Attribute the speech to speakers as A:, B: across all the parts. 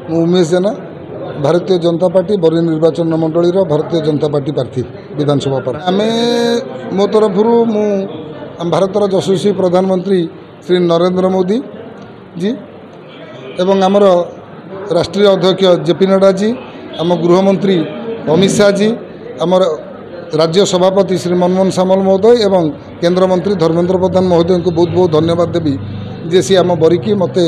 A: उमेश जेना Bharatiya Janata party बरी निर्वाचन मंडली भारतीय जनता पार्टी प्रार्थी विधानसभा पार्टी आम मो तरफ भारतर यशस्वी प्रधानमंत्री श्री नरेंद्र मोदी जी एवं आमर राष्ट्रीय अध्यक्ष जेपी नड्डा जी आम गृहमंत्री अमित शाह जी आमर राज्य सभापति श्री मनमोहन सामल महोदय एवं केंद्र मंत्री धर्मेंद्र प्रधान महोदय को बहुत बहुत धन्यवाद देवी जे सी आम बरी की मते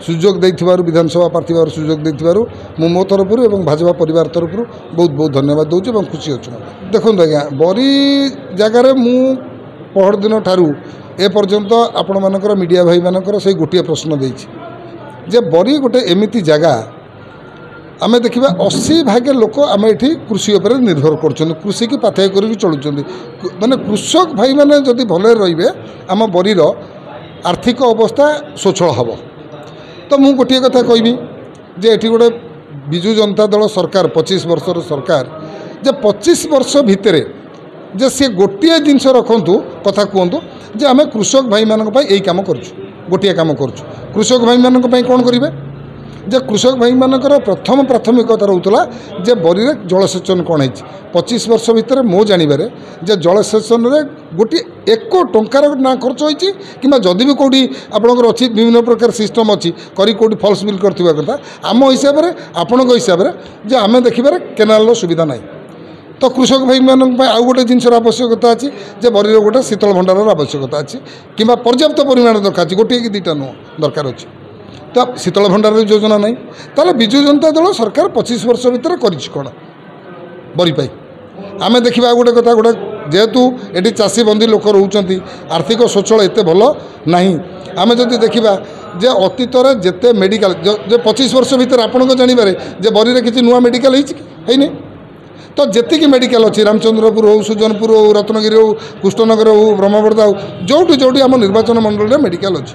A: सुजोग देथिबारु विधानसभा प्रार्थी बार सुजोग देथिबारु मो तरफ एवं भाजपा परिवार तरफ बहुत बहुत धन्यवाद दूँ और खुशी अच्छे देखो आज्ञा बरी जगार मु पहर दिन ठारू ए पर्यंत आपण मानकर मीडिया भाई मानकर से गोटे प्रश्न देछि जे बरी गोटे एमिति जगह आमे देखिबा 80 भाग लोक आम ये कृषि उपर निर्भर कर कृषि की पाथेय कर चलुँच माने कृषक भाई मैंने जदि भले रे आम बरीर आर्थिक अवस्था स्वच्छल हम तो मु गोटे कथा कहबी जे एठी गोटे विजु जनता दल सरकार 25 वर्षर सरकार जे 25 वर्ष भितर जे सी गोटे जिनस रखु कथा कहतु जे आम कृषक भाई मान यही कम करुँ गोटे कम करुँ कृषक भाई मान कौन करेंगे जे कृषक भाई मानकर प्रथम प्राथमिकता रोला जे बरी में जलसेचन कौन है 25 वर्ष भितर मो जानवर जे जलसेचन रे गोटे 1 टंकार ना खर्च होती कि जदि भी कौटी आपंकर अच्छी विभिन्न प्रकार सिस्टम अच्छी करी कौटी फल्स बिल करथिबा कथा आम हिसाब से आपण हिसाब से जे आम देखिबार केनाल सुविधा ना तो कृषक भाई मान आउ गोटे जिनसर आवश्यकता अच्छी जे बरी गोटे शीतल भंडार आवश्यकता अच्छी कि पर्याप्त परिमाण दरकार गोटे कि 2टा नुह दरकार अच्छी तो शीतल भंडार योजना नहीं ताले विजु जनता दल सरकार 25 वर्ष भितर कौन बरी पाई आम देखा गोटे कथा गोटे जेहेतु ये चाषी बंदी लोक रोचंती आर्थिक स्वच्छल एत भल ना आम जदि देखा जे अतीत जिते मेडिकल जो 25 वर्ष भितर आपण जानवर जे बरी किसी नुआ मेडिकल है तो जी मेडिकल अच्छी रामचंद्रपुर हो सुजनपुर हो रत्नगिरी हो कृष्णनगर हो ब्रह्मवर्धा हो जोटी आम निर्वाचन मंडल में मेडिकल अच्छी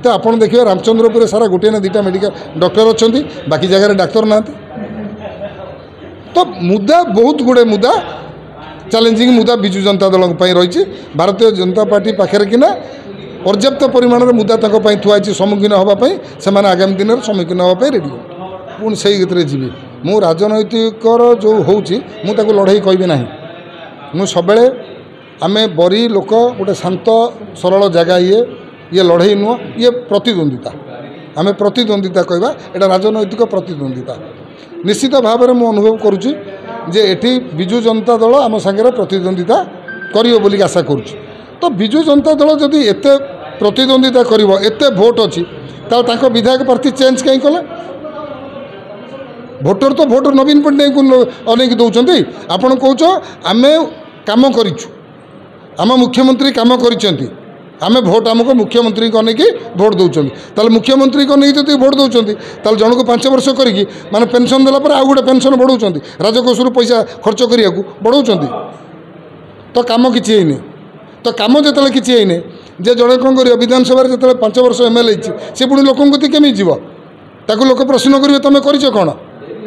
A: तो आपड़ देखिए रामचंद्रपुर सारा गोटे ना 2टा मेडिकल डॉक्टर अच्छा बाकी जगह डाक्तर ना तो मुद्दा बहुत गुड़े मुद्दा चैलेंजिंग मुद्दा विजु जनता दल रही भारतीय जनता पार्टी पाखे कि पर्याप्त परिमाण में मुद्दा थुआई सम्मुखीन होगापी से आगामी दिन में सम्मुखीन होगापी रेडी पुणी से जी मु राजनैतिक जो होता लड़ाई कहबी ना मु सब आम बरी लोक गोटे शांत सरल जगह ये लड़ाई नुह ये प्रतिद्वंदिता आम प्रतिद्वंदिता कहवा यहाँ राजनैतिक प्रतिद्वंदिता निश्चित भाव में मुझे अनुभव करुँची जे एटी विजु जनता दल आम सागर प्रतिद्वंदिता करियो बोली आशा करुँची तो विजु जनता दल जदि एत प्रतिद्वंदिता करिवो एते भोट अच्छी तो विधायक प्रार्थी चेंज कहीं कले भोटर तो भोटर नवीन पट्टनायक को अनेक दौरान आपड़ कौच आम कम करूँ आम मुख्यमंत्री कम कर आमे भोट आमको मुख्यमंत्री को अनेक भोट दौरान ताल मुख्यमंत्री को नहीं जब भोट दौरान ताल जनक 5 वर्ष करी माने पेंशन देला पर आउ गोटे पेंशन बढ़ाऊँ राजकोषर पैसा खर्च करिया बढ़ाऊँ तो कम किसी तो कम जो किसी जे जड़े कौन कर विधानसभा जो 5 वर्ष एमएलए सी पुणी लोक केमी जीव ताको लोक प्रश्न करेंगे तुम कर कौन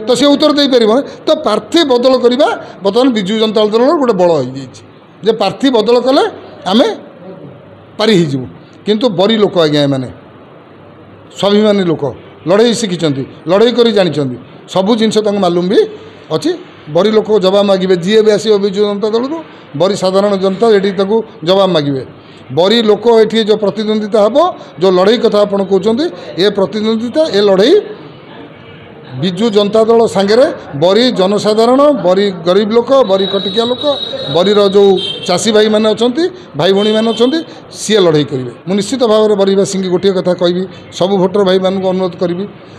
A: तो सी उत्तर दे पार तो प्रार्थी बदल करवा बर्तमान विजु जनता दल गोटे बल हो जे प्रार्थी बदल कले आम पारी हो किंतु बरी लोक आज्ञा मैंने स्वाभिमानी लोक लड़ाई शिखी लड़ाई कर जानी सबू जिनस मालूम भी अच्छी बरी लोक जवाब मागे जी भी आसो विजु जनता दल को बरी साधारण जनता ये जवाब मागे बरी लोक ये जो प्रतिद्वंदिता हम जो लड़ाई कथा आप कहते ये प्रतिद्वंदिता ये लड़ाई विजु जनता दल सांगे बरी जनसाधारण बरी गरीब लोक बरी कटिकिया लोक बरीर जो चाषी भाई मैंने अच्छा भाई भाई मैंने अच्छा सी लड़ाई करेंगे मुझे निश्चित भाव में बरीवासी की गोटे कथा कहि सब भोटर भाई मान अनुरोध करी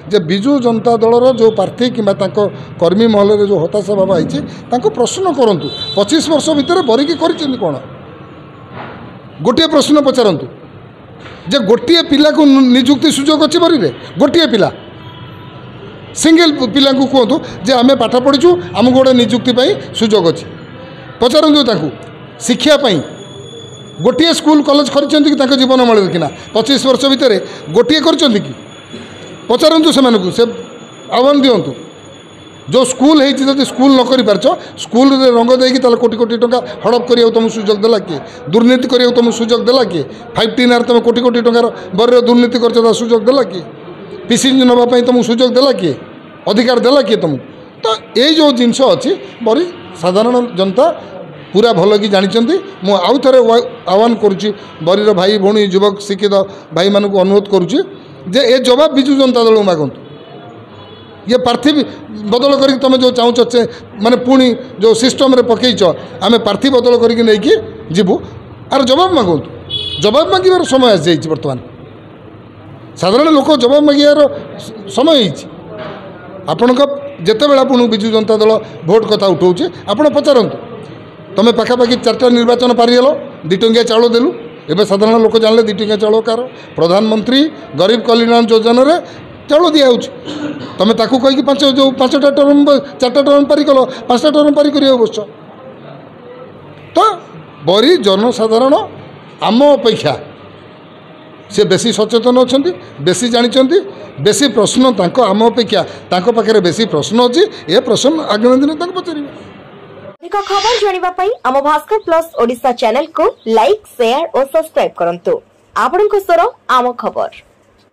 A: जे विजु जनता दलर जो प्रार्थी कि कर्मी महल में जो हताशा भाव आई प्रश्न करूँ 25 वर्ष भितर बरी की कौन गोटे प्रश्न पचारतु जे गोटे पिला को निजुक्ति सुजोग अच्छी बरी में गोटे पिला सिंगल पिला को कहतु जे आम पाठ पढ़ीचु आमको गोटे निजुक्ति सुजोग अच्छी पचारतु शिक्षापी गोटे स्कूल कॉलेज कर जीवन मल किना 25 वर्ष भितर गोटे कर पचारतु से आह्वान दिंतु जो स्कूल है स्कूल न कर पार्छ स्कूल रे रंग देकी कोटी कोटी टंका हड़प करिया तुम सुजोग देला किए दुर्नीति करिया तुम सुजोग देला किए 5T तुम कोटी कोटी टंकार बरी दुर्नीति कर सुजोग देला किए पीसीसी नापी तुमको सुजोग देला किए अधिकार देला किए तुमको तो ये जो जिनस अच्छी बड़ी साधारण जनता पूरा भल कि जानते मु आउ थे आह्वान करुच्ची बरीर भाई भौणी युवक शिक्षित भाई मानक अनुरोध करुच्ची जे ए जवाब विजु जनता दल मागतु ये प्रार्थी बदल कर तुम जो चाहूच माने पुणी जो सिस्टम रे पकईच आम प्रार्थी बदल करके नहीं जीवु आर जवाब मागतु जवाब मांगार समय आसी जाइए बर्तमान साधारण लोक जवाब मांगार समय आपण जिते बेला पुणी विजु जनता दल भोट कथा उठाऊे आपड़ पचारतु तुम पाखापाखि 4टा निर्वाचन पारिगल 2 टंकिया चाउल देलु एवं साधारण लोक जानले 2 टंकिया चाउल कार प्रधानमंत्री गरीब कल्याण योजना रे चाउल दिया तुम ताकू कहीकि 5टा टर्म 4टा टर्म पारिकल 5टा टर्म पारि कर बस तो बरी जनसाधारण आम अपेक्षा से बेसी सचेतन अच्छा बेसी जानते बेसी प्रश्न आम अपेक्षा पाखे बेसी प्रश्न अच्छी ए प्रश्न आगामी दिन पचारे
B: अधिक खबर जानिबा पई आम भास्कर प्लस ओडिशा चैनल को लाइक शेयर और सब्सक्राइब करंतु आपन को स्वर आम खबर।